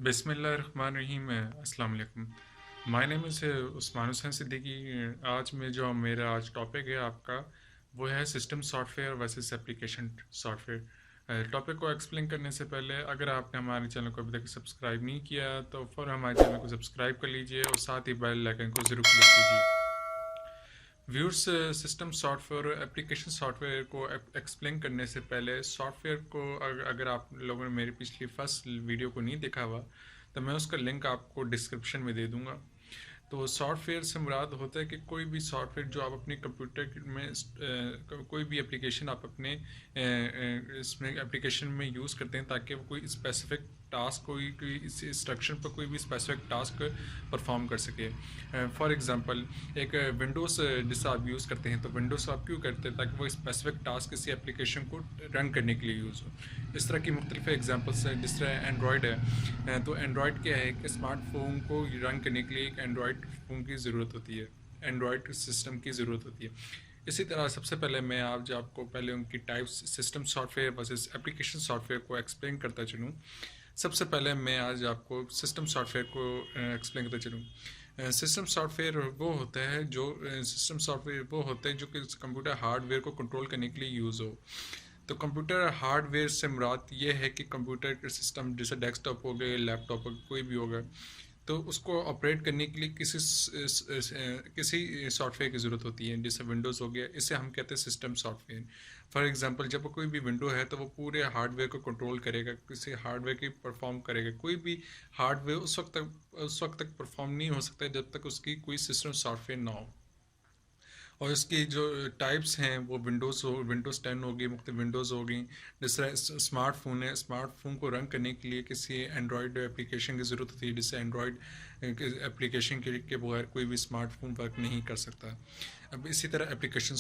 बिस्मिल्लाहिर्रहमानिर्रहीम। अस्सलाम वालेकुम। My name is Usman Hussain Siddiqui. आज में जो मेरा आज टॉपिक है आपका वो है system software versus application software. Topic को एक्सप्लेन करने से पहले अगर आपने हमारे चैनल को अभी तक सब्सक्राइब नहीं किया तो फ़ौरन हमारे चैनल को सब्सक्राइब कर लीजिए और साथ ही बेल आइकन को ज़रूर क्लिक कीजिए। व्यूअर्स, सिस्टम सॉफ्टवेयर और एप्लीकेशन सॉफ्टवेयर को एक्सप्लेन करने से पहले सॉफ्टवेयर को अगर आप लोगों ने मेरी पिछली फर्स्ट वीडियो को नहीं देखा हुआ तो मैं उसका लिंक आपको डिस्क्रिप्शन में दे दूंगा। तो सॉफ्टवेयर से मुराद होता है कि कोई भी सॉफ्टवेयर जो आप अपने कंप्यूटर में कोई भी एप्लीकेशन आप अपने इसमें एप्लीकेशन में यूज़ करते हैं ताकि वो कोई स्पेसिफिक टास्क कोई इस इंस्ट्रक्शन पर कोई भी स्पेसिफिक टास्क परफॉर्म कर सके। फॉर एग्जांपल एक विंडोज़ जिससे आप यूज़ करते हैं तो विंडोज़ आप क्यों करते हैं ताकि वो स्पेसिफिक टास्क किसी एप्लीकेशन को रन करने के लिए यूज़ हो। इस तरह की मुख्तलिफ एग्जांपल्स हैं। जिस तरह एंड्रॉयड है तो एंड्रॉयड क्या है कि स्मार्टफोन को रन करने के लिए एक एंड्रॉयड फ़ोन की ज़रूरत होती है, एंड्रॉयड सिस्टम की ज़रूरत होती है। इसी तरह सबसे पहले मैं आज आपको पहले उनकी types system software versus application software को एक्सप्लेन करता चलूँ। सबसे पहले मैं आज आपको सिस्टम सॉफ्टवेयर को एक्सप्लेन करता चलूँ। सिस्टम सॉफ्टवेयर वो होता है जो जो कि कंप्यूटर हार्डवेयर को कंट्रोल करने के लिए यूज़ हो। तो कंप्यूटर हार्डवेयर से मुराद ये है कि कंप्यूटर के सिस्टम जैसे डेस्कटॉप हो गए, लैपटॉप हो कोई भी होगा, तो उसको ऑपरेट करने के लिए किसी सॉफ्टवेयर की ज़रूरत होती है। जैसे विंडोज़ हो गया, इसे हम कहते हैं सिस्टम सॉफ्टवेयर। फॉर एग्जांपल जब कोई भी विंडो है तो वो पूरे हार्डवेयर को कंट्रोल करेगा, किसी हार्डवेयर की परफॉर्म करेगा। कोई भी हार्डवेयर उस वक्त तक परफॉर्म नहीं हो सकता जब तक उसकी कोई सिस्टम सॉफ्टवेयर ना हो। और इसकी जो टाइप्स हैं वो विंडोज़ 10 होगी, मुख्तलिफ विंडोज़ होगी। जिस तरह स्मार्टफोन है, स्मार्टफोन को रन करने के लिए किसी एंड्रॉयड एप्लीकेशन की ज़रूरत होती है, जिससे एंड्रॉयड एप्लीकेशन के बगैर कोई भी स्मार्टफोन वर्क नहीं कर सकता। अब इसी तरह एप्लीकेशन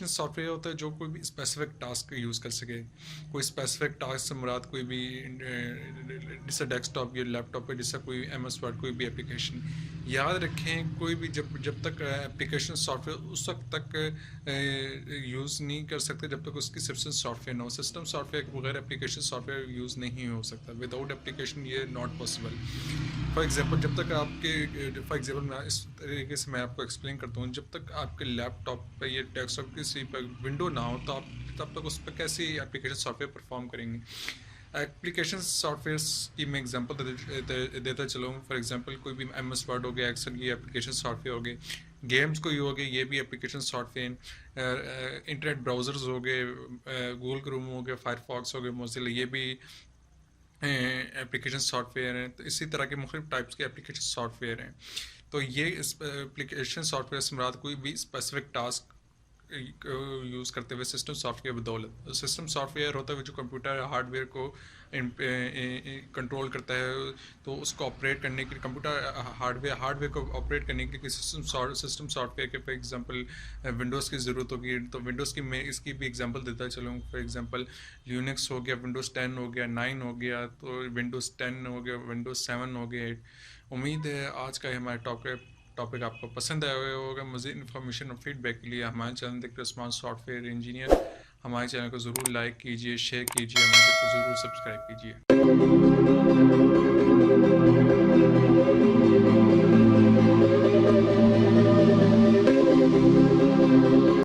सॉफ्टवेयर होता है जो कोई भी स्पेसिफिक टास्क यूज़ कर सके। कोई स्पेसिफिक टास्क से मुराद कोई भी जैसे डेस्कटॉप या लैपटॉप पर जैसा कोई MS वर्ड कोई भी एप्लीकेशन। याद रखें कोई भी जब तक एप्लीकेशन सॉफ्टवेयर उस वक्त तक यूज़ नहीं कर सकते जब तक उसकी सिस्टम सॉफ्टवेयर ना हो। सिस्टम सॉफ्टवेयर के बगैर एप्लीकेशन सॉफ्टवेयर यूज़ नहीं हो सकता। विदाउट एप्लीकेशन ये नॉट पॉसिबल। फॉर एग्जांपल जब तक मैं इस तरीके से मैं आपको एक्सप्लेन करता हूँ, जब तक आपके लैपटॉप पे या डेस्कटॉप किसी पर विंडो ना हो तो आप तब तक उस पर कैसे एप्लीकेशन सॉफ्टवेयर परफॉर्म करेंगे। एप्लीकेशन सॉफ्टवेयर्स की मैं एग्जांपल देता चलूँ। फॉर एग्जांपल कोई भी MS वर्ड हो गया, एक्सेल की एप्लीकेशन सॉफ्टवेयर हो गए, गेम्स कोई हो गए, ये भी एप्लीकेशन सॉफ्टवेयर। इंटरनेट ब्राउज़र्स हो गए, गूगल क्रोम हो गया, फायरफॉक्स हो गए, मोज़िला, ये भी एप्लीकेशन सॉफ्टवेयर हैं। तो इसी तरह के मुख्तलिफ टाइप्स के एप्लीकेशन सॉफ्टवेयर हैं। तो ये इस एप्लीकेशन सॉफ्टवेयर से मुराद कोई भी स्पेसिफिक टास्क यूज़ करते हुए सिस्टम सॉफ्टवेयर बदौलत। सिस्टम सॉफ्टवेयर होता है जो कंप्यूटर हार्डवेयर को कंट्रोल करता है। तो उसको ऑपरेट करने के लिए कंप्यूटर हार्डवेयर को ऑपरेट करने के लिए सिस्टम सॉफ्टवेयर के फॉर एग्जांपल विंडोज़ की ज़रूरत होगी। तो विंडोज़ की मैं इसकी भी एग्जांपल देता चलूँ। फॉर एग्जांपल यूनिक्स हो गया, विंडोज़ 10 हो गया, 9 हो गया, तो विंडोज़ 10 हो गया, विंडोज़ 7 हो गया। उम्मीद है आज का हमारा टॉपिक आपको पसंद आया होगा। मज़ीद इन्फॉर्मेशन और फीडबैक के लिए हमारे चैनल देखते स्मार्ट सॉफ्टवेयर इंजीनियर, हमारे चैनल को ज़रूर लाइक कीजिए, शेयर कीजिए, हमारे चैनल को ज़रूर सब्सक्राइब कीजिए।